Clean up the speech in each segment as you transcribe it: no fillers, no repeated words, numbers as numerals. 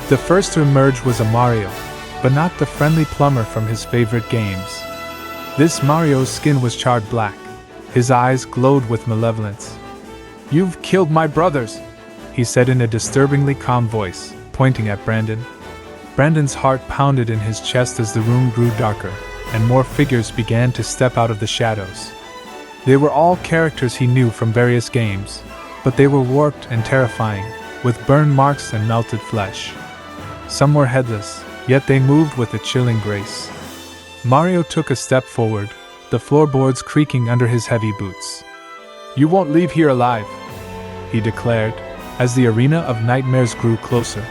The first to emerge was a Mario, but not the friendly plumber from his favorite games. This Mario's skin was charred black. His eyes glowed with malevolence. "You've killed my brothers," he said in a disturbingly calm voice, pointing at Brandon. Brandon's heart pounded in his chest as the room grew darker, and more figures began to step out of the shadows. They were all characters he knew from various games, but they were warped and terrifying, with burn marks and melted flesh. Some were headless, yet they moved with a chilling grace. Mario took a step forward, the floorboards creaking under his heavy boots. "You won't leave here alive," he declared, as the arena of nightmares grew closer.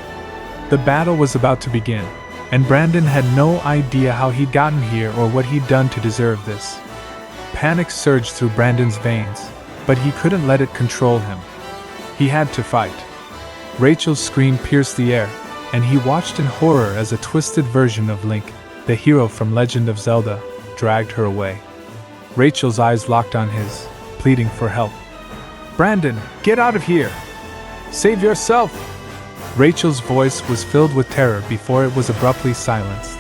The battle was about to begin, and Brandon had no idea how he'd gotten here or what he'd done to deserve this. Panic surged through Brandon's veins, but he couldn't let it control him. He had to fight. Rachel's scream pierced the air, and he watched in horror as a twisted version of Link, the hero from Legend of Zelda, dragged her away. Rachel's eyes locked on his, pleading for help. "Brandon, get out of here! Save yourself!" Rachel's voice was filled with terror before it was abruptly silenced.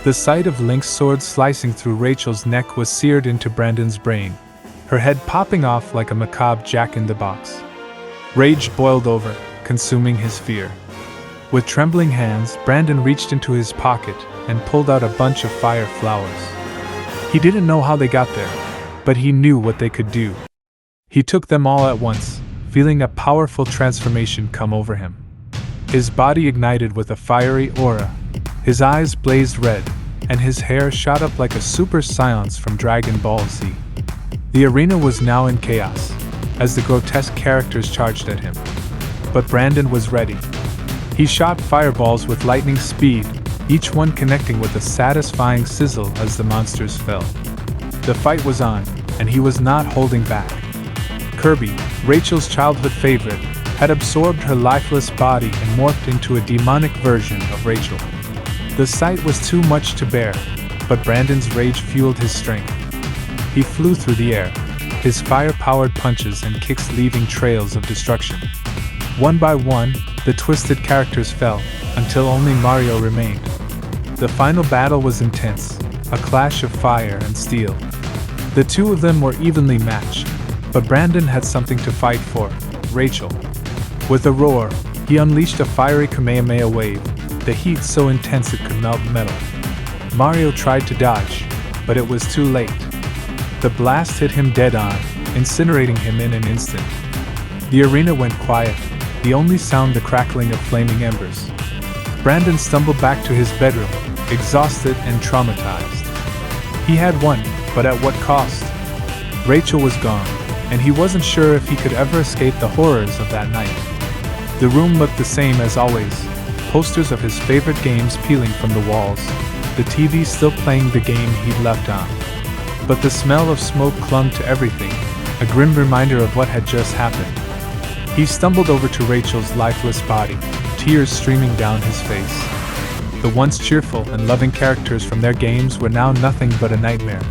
The sight of Link's sword slicing through Rachel's neck was seared into Brandon's brain, her head popping off like a macabre jack-in-the-box. Rage boiled over, consuming his fear. With trembling hands, Brandon reached into his pocket and pulled out a bunch of fire flowers. He didn't know how they got there, but he knew what they could do. He took them all at once, feeling a powerful transformation come over him. His body ignited with a fiery aura, his eyes blazed red, and his hair shot up like a super science from Dragon Ball Z. The arena was now in chaos, as the grotesque characters charged at him. But Brandon was ready. He shot fireballs with lightning speed, each one connecting with a satisfying sizzle as the monsters fell. The fight was on, and he was not holding back. Kirby, Rachel's childhood favorite, had absorbed her lifeless body and morphed into a demonic version of Rachel. The sight was too much to bear, but Brandon's rage fueled his strength. He flew through the air, his fire-powered punches and kicks leaving trails of destruction. One by one, the twisted characters fell, until only Mario remained. The final battle was intense, a clash of fire and steel. The two of them were evenly matched, but Brandon had something to fight for: Rachel. With a roar, he unleashed a fiery Kamehameha wave, the heat so intense it could melt metal. Mario tried to dodge, but it was too late. The blast hit him dead on, incinerating him in an instant. The arena went quiet, the only sound the crackling of flaming embers. Brandon stumbled back to his bedroom, exhausted and traumatized. He had won, but at what cost? Rachel was gone, and he wasn't sure if he could ever escape the horrors of that night. The room looked the same as always, posters of his favorite games peeling from the walls, the TV still playing the game he'd left on. But the smell of smoke clung to everything, a grim reminder of what had just happened. He stumbled over to Rachel's lifeless body, tears streaming down his face. The once cheerful and loving characters from their games were now nothing but a nightmare.